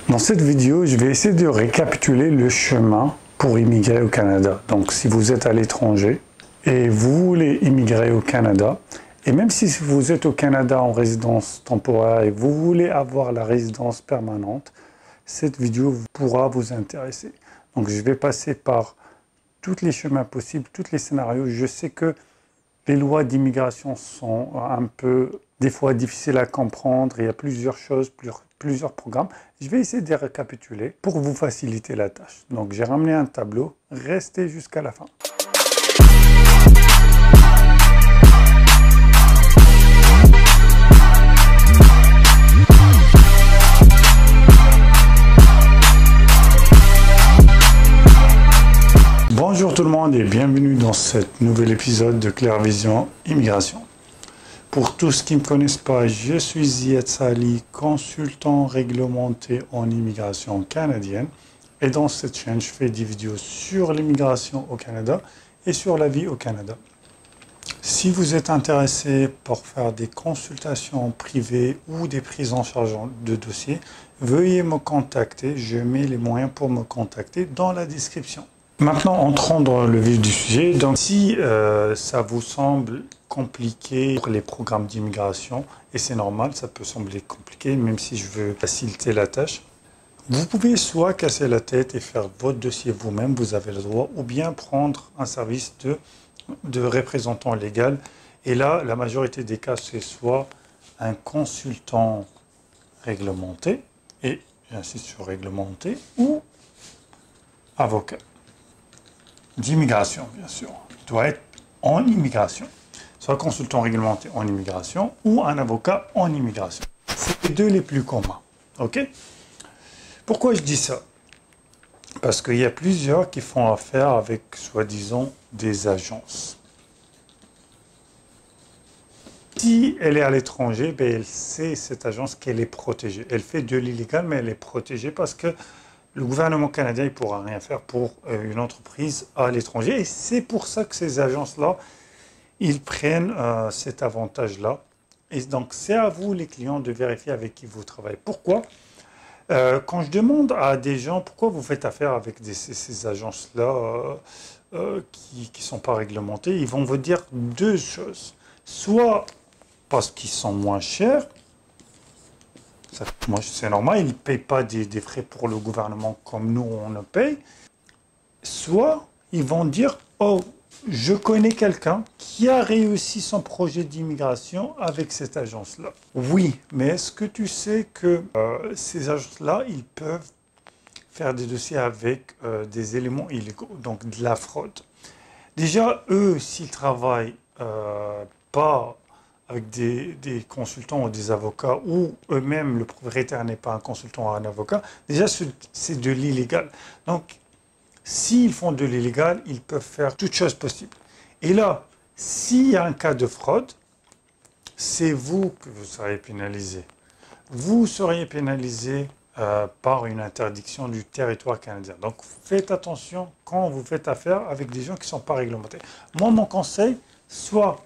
Dans cette vidéo, je vais essayer de récapituler le chemin pour immigrer au Canada. Donc, si vous êtes à l'étranger et vous voulez immigrer au Canada, et même si vous êtes au Canada en résidence temporaire et vous voulez avoir la résidence permanente, cette vidéo pourra vous intéresser. Donc, je vais passer par tous les chemins possibles, tous les scénarios. Je sais que les lois d'immigration sont un peu, des fois, difficiles à comprendre. Il y a plusieurs choses, plusieurs programmes. Je vais essayer de les récapituler pour vous faciliter la tâche. Donc, j'ai ramené un tableau. Restez jusqu'à la fin. Bonjour tout le monde et bienvenue dans ce nouvel épisode de Claire Vision Immigration. Pour tous qui ne me connaissent pas, je suis Ziad Sali, consultant réglementé en immigration canadienne. Et dans cette chaîne, je fais des vidéos sur l'immigration au Canada et sur la vie au Canada. Si vous êtes intéressé pour faire des consultations privées ou des prises en charge de dossiers, veuillez me contacter. Je mets les moyens pour me contacter dans la description. Maintenant, entrons dans le vif du sujet. Donc, si ça vous semble compliqué pour les programmes d'immigration, et c'est normal, ça peut sembler compliqué, même si je veux faciliter la tâche, vous pouvez soit casser la tête et faire votre dossier vous-même, vous avez le droit, ou bien prendre un service de représentant légal. Et là, la majorité des cas, c'est soit un consultant réglementé, et j'insiste sur réglementé, ou avocat. D'immigration, bien sûr. Il doit être en immigration. Soit consultant réglementé en immigration ou un avocat en immigration. C'est les deux les plus communs. OK? Pourquoi je dis ça? Parce qu'il y a plusieurs qui font affaire avec, soi-disant, des agences. Si elle est à l'étranger, ben elle sait, cette agence, qu'elle est protégée. Elle fait de l'illégal, mais elle est protégée parce que le gouvernement canadien ne pourra rien faire pour une entreprise à l'étranger. Et c'est pour ça que ces agences-là, ils prennent cet avantage-là. Et donc, c'est à vous, les clients, de vérifier avec qui vous travaillez. Pourquoi? Quand je demande à des gens pourquoi vous faites affaire avec ces agences-là qui ne sont pas réglementées, ils vont vous dire deux choses. Soit parce qu'ils sont moins chers, moi, c'est normal, ils ne payent pas des frais pour le gouvernement comme nous, on le paye. Soit, ils vont dire, oh, je connais quelqu'un qui a réussi son projet d'immigration avec cette agence-là. Oui, mais est-ce que tu sais que ces agences-là, ils peuvent faire des dossiers avec des éléments illégaux, donc de la fraude. Déjà, eux, s'ils travaillent pas avec des consultants ou des avocats, ou eux-mêmes, le propriétaire n'est pas un consultant ou un avocat, déjà c'est de l'illégal. Donc, s'ils font de l'illégal, ils peuvent faire toutes choses possibles. Et là, s'il y a un cas de fraude, c'est vous que vous serez pénalisé. Vous seriez pénalisé par une interdiction du territoire canadien. Donc, faites attention quand vous faites affaire avec des gens qui ne sont pas réglementés. Moi, mon conseil, soit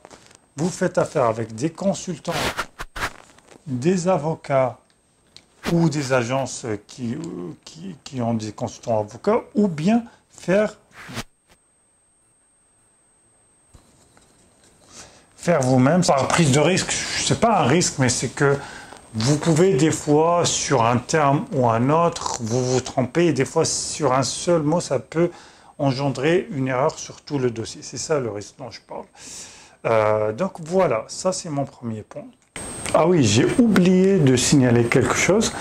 vous faites affaire avec des consultants, des avocats ou des agences qui ont des consultants avocats, ou bien faire vous-même par prise de risque. Ce n'est pas un risque, mais c'est que vous pouvez des fois, sur un terme ou un autre, vous trompez, et des fois sur un seul mot, ça peut engendrer une erreur sur tout le dossier. C'est ça le risque dont je parle. Donc voilà, ça c'est mon premier point. Ah oui, j'ai oublié de signaler quelque chose.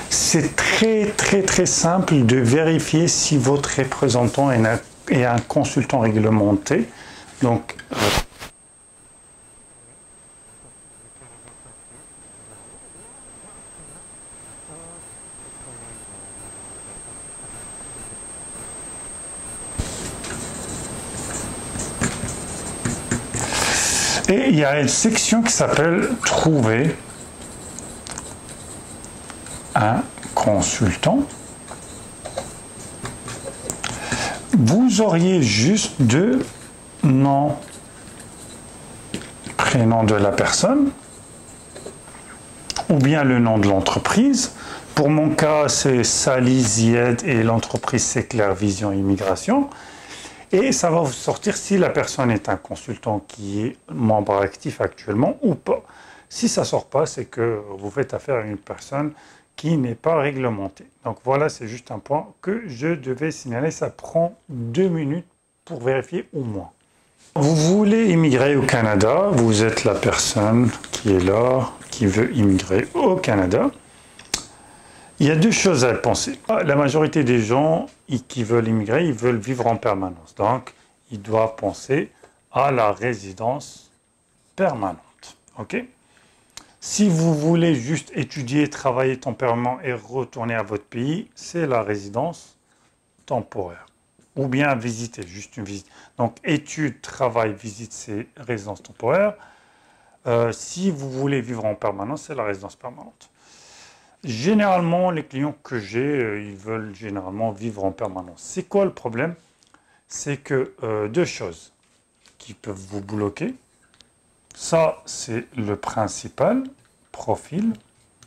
C'est très simple de vérifier si votre représentant est un consultant réglementé. Donc, et il y a une section qui s'appelle « Trouver un consultant ». Vous auriez juste deux noms, prénom de la personne, ou bien le nom de l'entreprise, Pour mon cas, c'est Sally Zied et l'entreprise c'est Claire Vision Immigration. Et ça va vous sortir si la personne est un consultant qui est membre actif actuellement ou pas. Si ça ne sort pas, c'est que vous faites affaire à une personne qui n'est pas réglementée. Donc voilà, c'est juste un point que je devais signaler. Ça prend 2 minutes pour vérifier au moins. Vous voulez immigrer au Canada, vous êtes la personne qui est là, qui veut immigrer au Canada. Il y a 2 choses à penser. La majorité des gens qui veulent immigrer, ils veulent vivre en permanence. Donc, ils doivent penser à la résidence permanente. OK? Si vous voulez juste étudier, travailler temporairement et retourner à votre pays, c'est la résidence temporaire. Ou bien visiter, juste une visite. Donc, études, travail, visite, c'est résidence temporaire. Si vous voulez vivre en permanence, c'est la résidence permanente. Généralement, les clients que j'ai, ils veulent généralement vivre en permanence. C'est quoi le problème? C'est que 2 choses qui peuvent vous bloquer. Ça, c'est le principal, profil.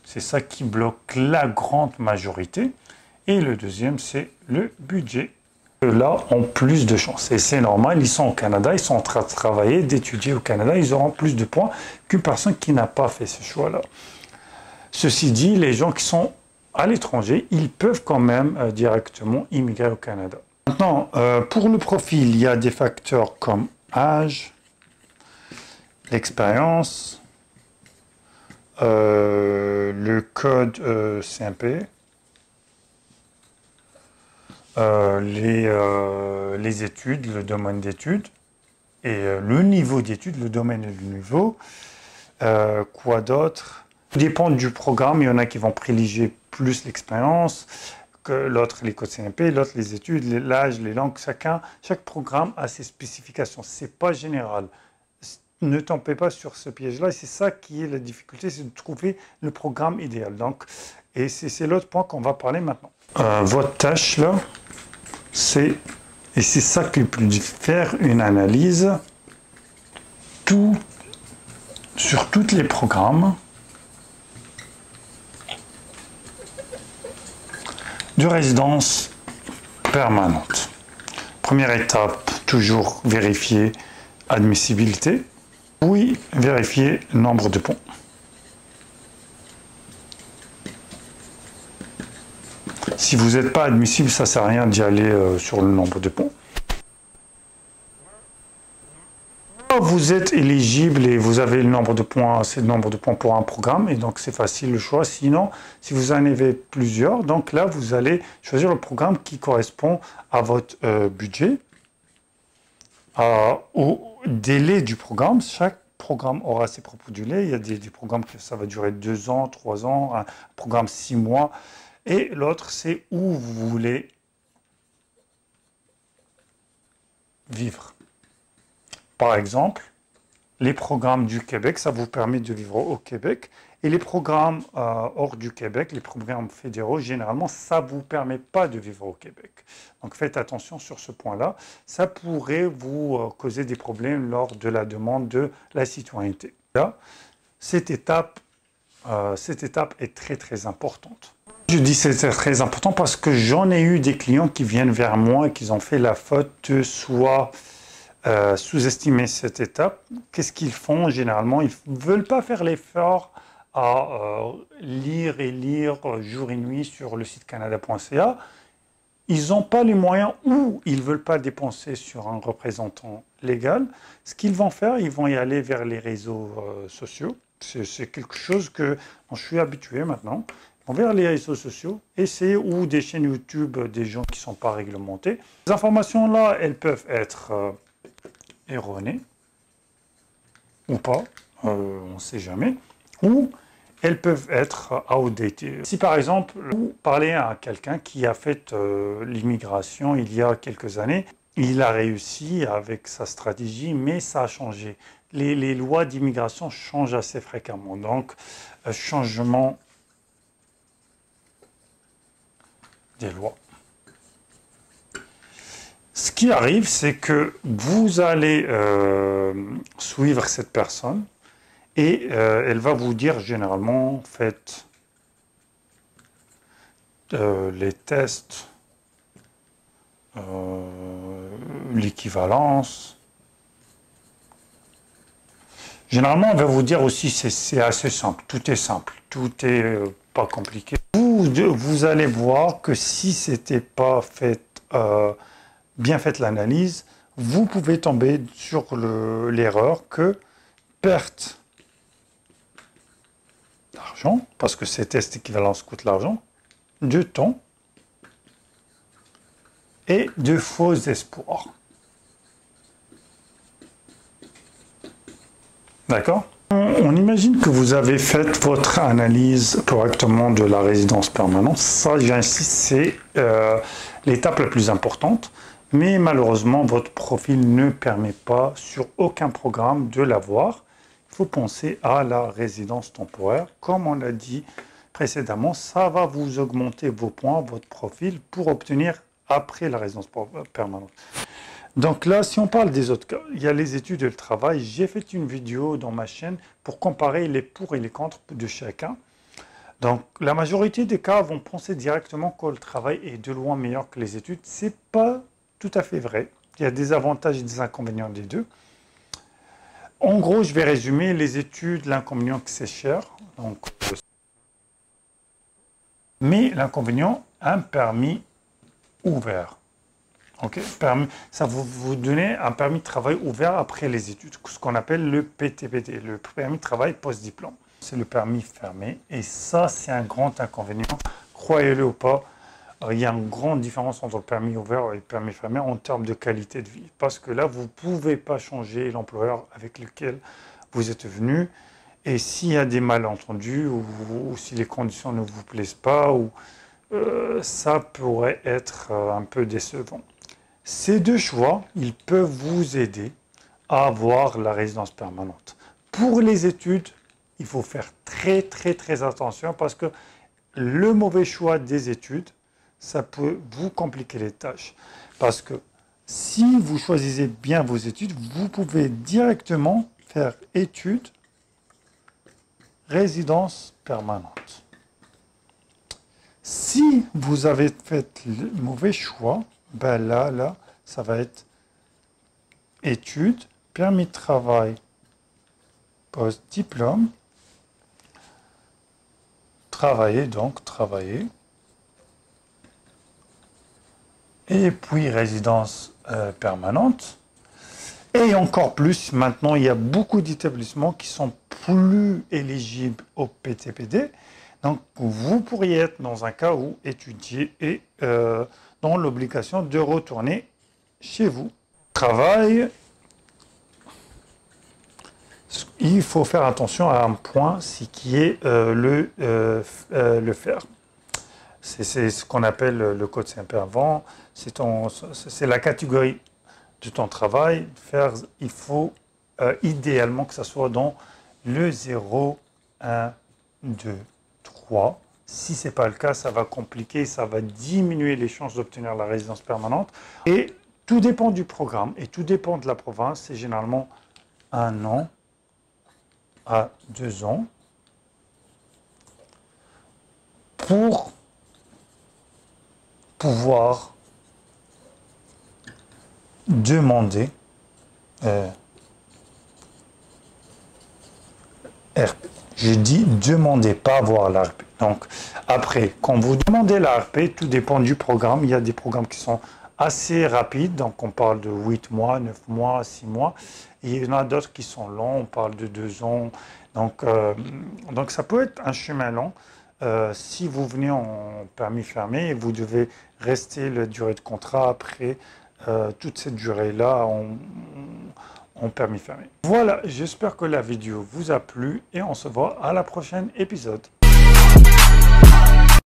C'est ça qui bloque la grande majorité. Et le deuxième, c'est le budget. Là, ont plus de chances. Et c'est normal, ils sont au Canada, ils sont en train de travailler, d'étudier au Canada, ils auront plus de points qu'une personne qui n'a pas fait ce choix-là. Ceci dit, les gens qui sont à l'étranger, ils peuvent quand même directement immigrer au Canada. Maintenant, pour le profil, il y a des facteurs comme âge, l'expérience, le code CMP, les études, le domaine d'études, et le niveau d'études, le domaine et le niveau. Quoi d'autre? Tout dépend du programme. Il y en a qui vont privilégier plus l'expérience, que l'autre les codes CMP, l'autre les études, l'âge, les langues. Chaque programme a ses spécifications. C'est pas général. Ne tombez pas sur ce piège-là. C'est ça qui est la difficulté, c'est de trouver le programme idéal. Donc, et c'est l'autre point qu'on va parler maintenant. Votre tâche là, c'est ça qui est le plus difficile, faire une analyse sur tous les programmes de résidence permanente. Première étape, toujours vérifier admissibilité. Oui, vérifier nombre de points. Si vous n'êtes pas admissible, ça ne sert à rien d'y aller sur le nombre de points. Vous êtes éligible et vous avez le nombre de points, c'est le nombre de points pour un programme, et donc c'est facile le choix. Sinon, si vous en avez plusieurs, donc là, vous allez choisir le programme qui correspond à votre budget, au délai du programme. Chaque programme aura ses propres délais. Il y a des programmes que ça va durer 2 ans, 3 ans, un programme 6 mois. Et l'autre, c'est où vous voulez vivre. Par exemple, les programmes du Québec, ça vous permet de vivre au Québec. Et les programmes hors du Québec, les programmes fédéraux, généralement, ça ne vous permet pas de vivre au Québec. Donc faites attention sur ce point-là. Ça pourrait vous causer des problèmes lors de la demande de la citoyenneté. Là, cette étape est très très importante. Je dis que c'est très important parce que j'en ai eu des clients qui viennent vers moi et qui ont fait la faute de soit sous-estimer cette étape. Qu'est-ce qu'ils font généralement? Ils ne veulent pas faire l'effort à lire et lire jour et nuit sur le site canada.ca. Ils n'ont pas les moyens ou ils ne veulent pas dépenser sur un représentant légal. Ce qu'ils vont faire, ils vont y aller vers les réseaux sociaux. C'est quelque chose dont je suis habitué maintenant. Ils vont vers les réseaux sociaux, essayer ou des chaînes YouTube des gens qui ne sont pas réglementés. Ces informations-là, elles peuvent être erronées ou pas, on ne sait jamais, ou elles peuvent être outdated. Si par exemple, vous parlez à quelqu'un qui a fait l'immigration il y a quelques années, il a réussi avec sa stratégie, mais ça a changé. Les lois d'immigration changent assez fréquemment, donc changement des lois. Ce qui arrive, c'est que vous allez suivre cette personne et elle va vous dire généralement, faites les tests, l'équivalence. Généralement, on va vous dire aussi c'est assez simple, tout est simple, tout est pas compliqué. Vous allez voir que si c'était pas fait, bien faite l'analyse, vous pouvez tomber sur l'erreur que perte d'argent, parce que ces tests d'équivalence coûtent l'argent, de temps et de faux espoirs. D'accord? On imagine que vous avez fait votre analyse correctement de la résidence permanente. Ça, j'insiste, c'est l'étape la plus importante. Mais malheureusement, votre profil ne permet pas sur aucun programme de l'avoir. Il faut penser à la résidence temporaire. Comme on l'a dit précédemment, ça va vous augmenter vos points, votre profil, pour obtenir après la résidence permanente. Donc là, si on parle des autres cas, il y a les études et le travail. J'ai fait une vidéo dans ma chaîne pour comparer les pour et les contre de chacun. Donc la majorité des cas vont penser directement que le travail est de loin meilleur que les études. Ce n'est pas tout à fait vrai. Il y a des avantages et des inconvénients des deux. En gros, je vais résumer les études, l'inconvénient que c'est cher. Donc, mais l'inconvénient, un permis ouvert. Okay. Ça va vous donner un permis de travail ouvert après les études, ce qu'on appelle le PTPD, le permis de travail post-diplôme. C'est le permis fermé et ça, c'est un grand inconvénient. Croyez-le ou pas, il y a une grande différence entre le permis ouvert et le permis fermé en termes de qualité de vie. Parce que là, vous ne pouvez pas changer l'employeur avec lequel vous êtes venu. Et s'il y a des malentendus ou si les conditions ne vous plaisent pas, ça pourrait être un peu décevant. Ces deux choix, ils peuvent vous aider à avoir la résidence permanente. Pour les études, il faut faire très attention parce que le mauvais choix des études, ça peut vous compliquer les tâches. Parce que si vous choisissez bien vos études, vous pouvez directement faire études, résidence permanente. Si vous avez fait le mauvais choix, ben là, ça va être études, permis de travail, post-diplôme, travailler, et puis résidence permanente. Et encore plus, maintenant, il y a beaucoup d'établissements qui sont plus éligibles au PTPD. Donc, vous pourriez être dans un cas où étudier et dans l'obligation de retourner chez vous. Travail, il faut faire attention à un point, c'est qui est le faire. C'est ce qu'on appelle le code CMP avant. C'est la catégorie de ton travail. Il faut idéalement que ça soit dans le 0, 1, 2, 3. Si ce n'est pas le cas, ça va compliquer, ça va diminuer les chances d'obtenir la résidence permanente. Et tout dépend du programme et tout dépend de la province. C'est généralement 1 an à 2 ans pour pouvoir demander RP. Je dis demander, pas avoir l'ARP. Donc, après, quand vous demandez l'ARP, tout dépend du programme. Il y a des programmes qui sont assez rapides, donc on parle de 8 mois, 9 mois, 6 mois. Et il y en a d'autres qui sont longs, on parle de 2 ans. Donc ça peut être un chemin long. Si vous venez en permis fermé, vous devez rester la durée de contrat après toute cette durée-là en permis fermé. Voilà, j'espère que la vidéo vous a plu et on se voit à la prochaine épisode.